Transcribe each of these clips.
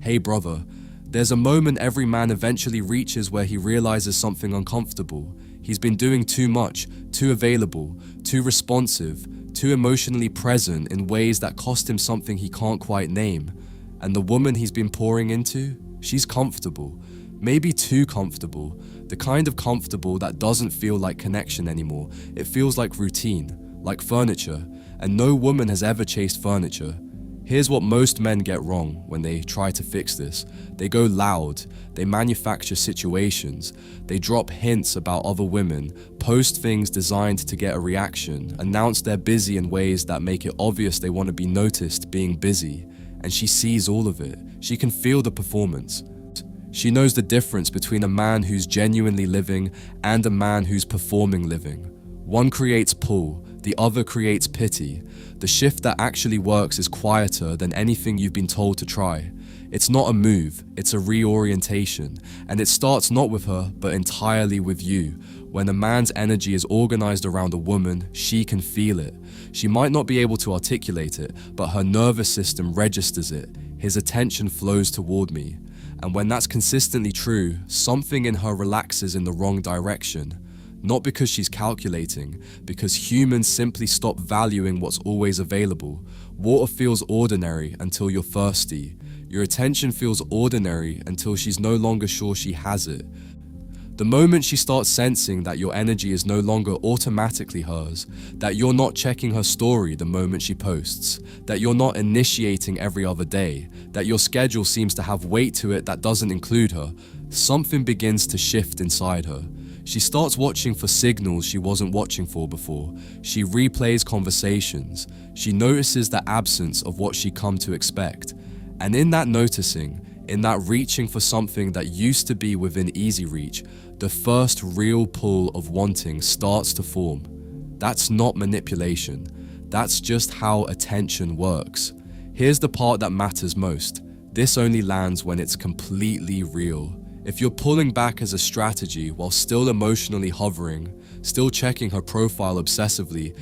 Hey brother, there's a moment every man eventually reaches where he realizes something uncomfortable. He's been doing too much, too available, too responsive, too emotionally present in ways that cost him something he can't quite name. And the woman he's been pouring into, she's comfortable. Maybe too comfortable. The kind of comfortable that doesn't feel like connection anymore. It feels like routine, like furniture. And no woman has ever chased furniture. Here's what most men get wrong when they try to fix this. They go loud, they manufacture situations, they drop hints about other women, post things designed to get a reaction, announce they're busy in ways that make it obvious they want to be noticed being busy. And she sees all of it. She can feel the performance. She knows the difference between a man who's genuinely living and a man who's performing living. One creates pull, the other creates pity. The shift that actually works is quieter than anything you've been told to try. It's not a move, it's a reorientation. And it starts not with her, but entirely with you. When a man's energy is organized around a woman, she can feel it. She might not be able to articulate it, but her nervous system registers it. His attention flows toward me. And when that's consistently true, something in her relaxes in the wrong direction. Not because she's calculating, because humans simply stop valuing what's always available. Water feels ordinary until you're thirsty. Your attention feels ordinary until she's no longer sure she has it. The moment she starts sensing that your energy is no longer automatically hers, that you're not checking her story the moment she posts, that you're not initiating every other day, that your schedule seems to have weight to it that doesn't include her, something begins to shift inside her. She starts watching for signals she wasn't watching for before. She replays conversations. She notices the absence of what she'd come to expect. And in that noticing, in that reaching for something that used to be within easy reach, the first real pull of wanting starts to form. That's not manipulation. That's just how attention works. Here's the part that matters most. This only lands when it's completely real. If you're pulling back as a strategy while still emotionally hovering, still checking her profile obsessively,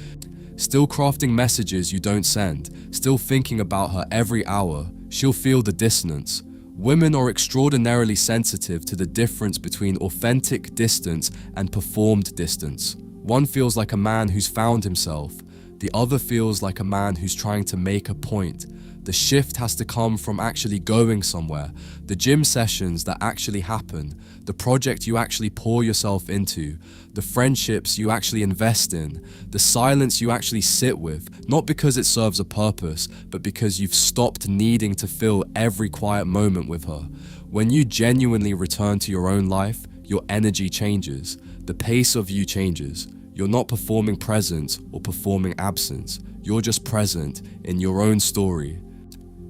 still crafting messages you don't send, still thinking about her every hour, she'll feel the dissonance. Women are extraordinarily sensitive to the difference between authentic distance and performed distance. One feels like a man who's found himself. The other feels like a man who's trying to make a point. The shift has to come from actually going somewhere, the gym sessions that actually happen, the project you actually pour yourself into, the friendships you actually invest in, the silence you actually sit with, not because it serves a purpose, but because you've stopped needing to fill every quiet moment with her. When you genuinely return to your own life, your energy changes, the pace of you changes. You're not performing presence or performing absence, you're just present in your own story.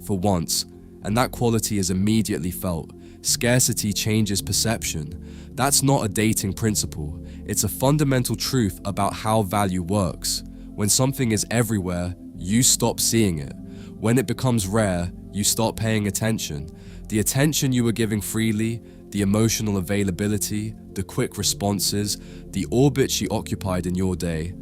For once, and that quality is immediately felt. Scarcity changes perception. That's not a dating principle. It's a fundamental truth about how value works. When something is everywhere, you stop seeing it. When it becomes rare, you start paying attention. The attention you were giving freely, the emotional availability, the quick responses, the orbit she occupied in your day.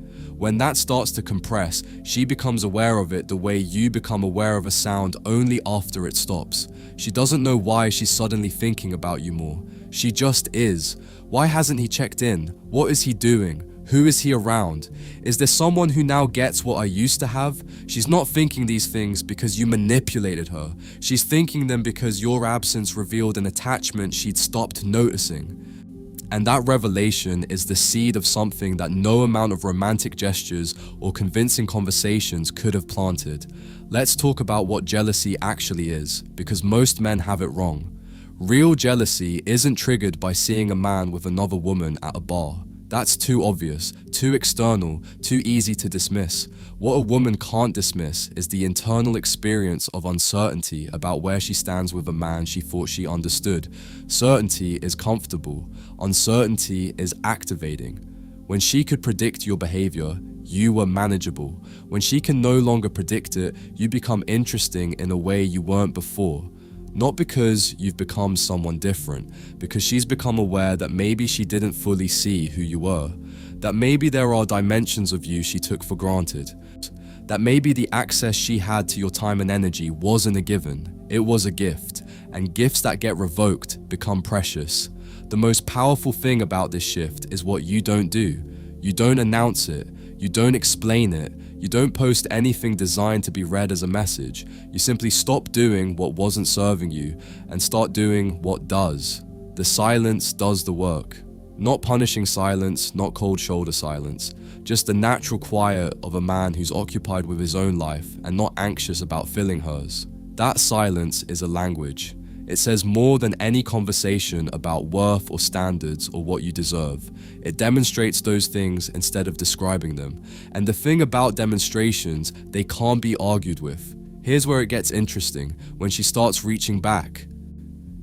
When that starts to compress, she becomes aware of it the way you become aware of a sound only after it stops. She doesn't know why she's suddenly thinking about you more. She just is. Why hasn't he checked in? What is he doing? Who is he around? Is there someone who now gets what I used to have? She's not thinking these things because you manipulated her. She's thinking them because your absence revealed an attachment she'd stopped noticing. And that revelation is the seed of something that no amount of romantic gestures or convincing conversations could have planted. Let's talk about what jealousy actually is, because most men have it wrong. Real jealousy isn't triggered by seeing a man with another woman at a bar. That's too obvious, too external, too easy to dismiss. What a woman can't dismiss is the internal experience of uncertainty about where she stands with a man she thought she understood. Certainty is comfortable. Uncertainty is activating. When she could predict your behavior, you were manageable. When she can no longer predict it, you become interesting in a way you weren't before. Not because you've become someone different, because she's become aware that maybe she didn't fully see who you were, that maybe there are dimensions of you she took for granted, That maybe the access she had to your time and energy wasn't a given, it was a gift, and gifts that get revoked become precious. The most powerful thing about this shift is what you don't do. You don't announce it, you don't explain it, you don't post anything designed to be read as a message. You simply stop doing what wasn't serving you and start doing what does. The silence does the work. Not punishing silence, not cold shoulder silence, just the natural quiet of a man who's occupied with his own life and not anxious about filling hers. That silence is a language. It says more than any conversation about worth or standards or what you deserve. It demonstrates those things instead of describing them. And the thing about demonstrations, they can't be argued with. Here's where it gets interesting, when she starts reaching back.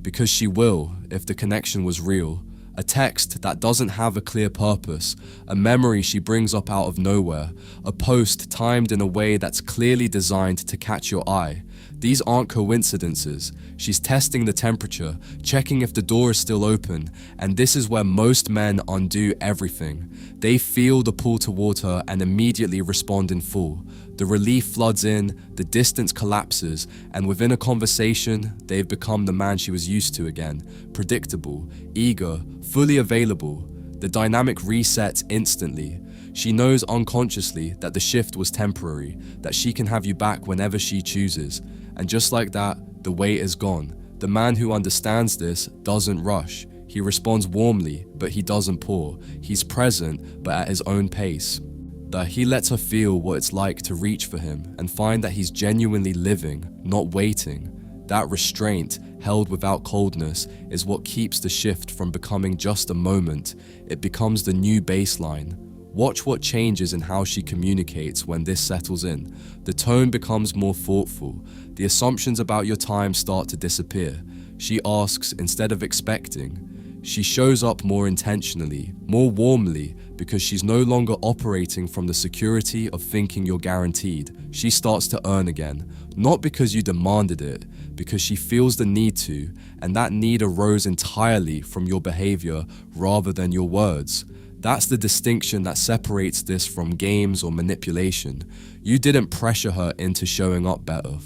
Because she will, if the connection was real. A text that doesn't have a clear purpose, a memory she brings up out of nowhere, a post timed in a way that's clearly designed to catch your eye. These aren't coincidences. She's testing the temperature, checking if the door is still open, and this is where most men undo everything. They feel the pull toward her and immediately respond in full. The relief floods in, the distance collapses, and within a conversation, they've become the man she was used to again. Predictable, eager, fully available. The dynamic resets instantly. She knows unconsciously that the shift was temporary, that she can have you back whenever she chooses. And just like that, the wait is gone. The man who understands this doesn't rush. He responds warmly, but he doesn't pour. He's present, but at his own pace. That he lets her feel what it's like to reach for him and find that he's genuinely living, not waiting. That restraint, held without coldness, is what keeps the shift from becoming just a moment. It becomes the new baseline. Watch what changes in how she communicates when this settles in. The tone becomes more thoughtful. The assumptions about your time start to disappear. She asks instead of expecting. She shows up more intentionally, more warmly, because she's no longer operating from the security of thinking you're guaranteed. She starts to earn again, not because you demanded it, because she feels the need to, and that need arose entirely from your behavior rather than your words. That's the distinction that separates this from games or manipulation. You didn't pressure her into showing up better.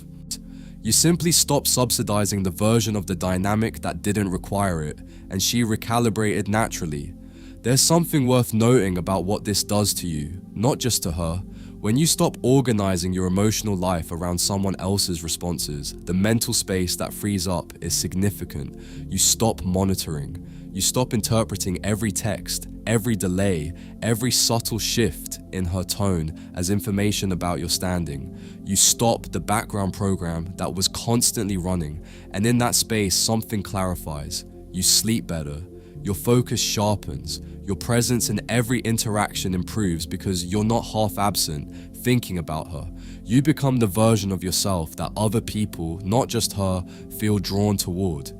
You simply stopped subsidizing the version of the dynamic that didn't require it, and she recalibrated naturally. There's something worth noting about what this does to you, not just to her. When you stop organizing your emotional life around someone else's responses, the mental space that frees up is significant. You stop monitoring. You stop interpreting every text, every delay, every subtle shift in her tone as information about your standing. You stop the background program that was constantly running, and in that space something clarifies. You sleep better, your focus sharpens, your presence in every interaction improves because you're not half absent, thinking about her. You become the version of yourself that other people, not just her, feel drawn toward.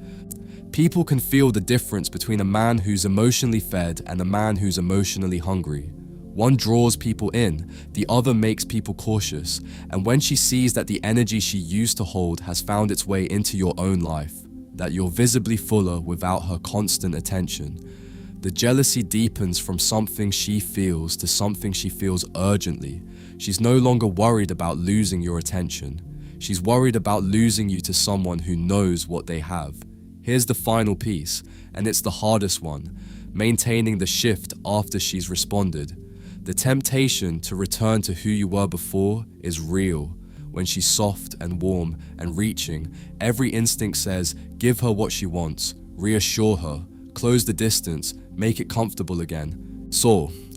People can feel the difference between a man who's emotionally fed and a man who's emotionally hungry. One draws people in, the other makes people cautious, and when she sees that the energy she used to hold has found its way into your own life, that you're visibly fuller without her constant attention, the jealousy deepens from something she feels to something she feels urgently. She's no longer worried about losing your attention. She's worried about losing you to someone who knows what they have. Here's the final piece, and it's the hardest one, maintaining the shift after she's responded. The temptation to return to who you were before is real. When she's soft and warm and reaching, every instinct says, give her what she wants, reassure her, close the distance, make it comfortable again.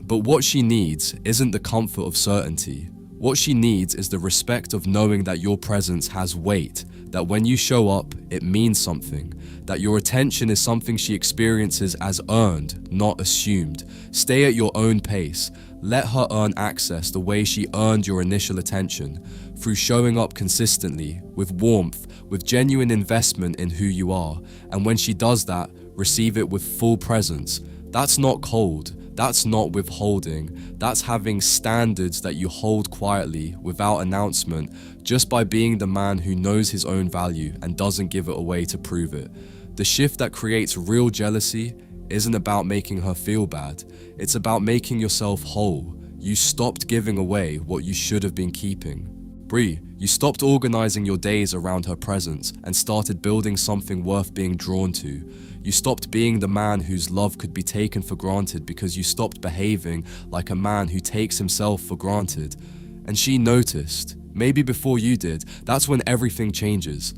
But what she needs isn't the comfort of certainty. What she needs is the respect of knowing that your presence has weight, that when you show up, it means something, that your attention is something she experiences as earned, not assumed. Stay at your own pace. Let her earn access the way she earned your initial attention, through showing up consistently, with warmth, with genuine investment in who you are. And when she does that, receive it with full presence. That's not cold. That's not withholding. That's having standards that you hold quietly, without announcement, just by being the man who knows his own value and doesn't give it away to prove it. The shift that creates real jealousy isn't about making her feel bad. It's about making yourself whole. You stopped giving away what you should have been keeping. Bree, you stopped organizing your days around her presence and started building something worth being drawn to. You stopped being the man whose love could be taken for granted because you stopped behaving like a man who takes himself for granted. And she noticed, maybe before you did. That's when everything changes.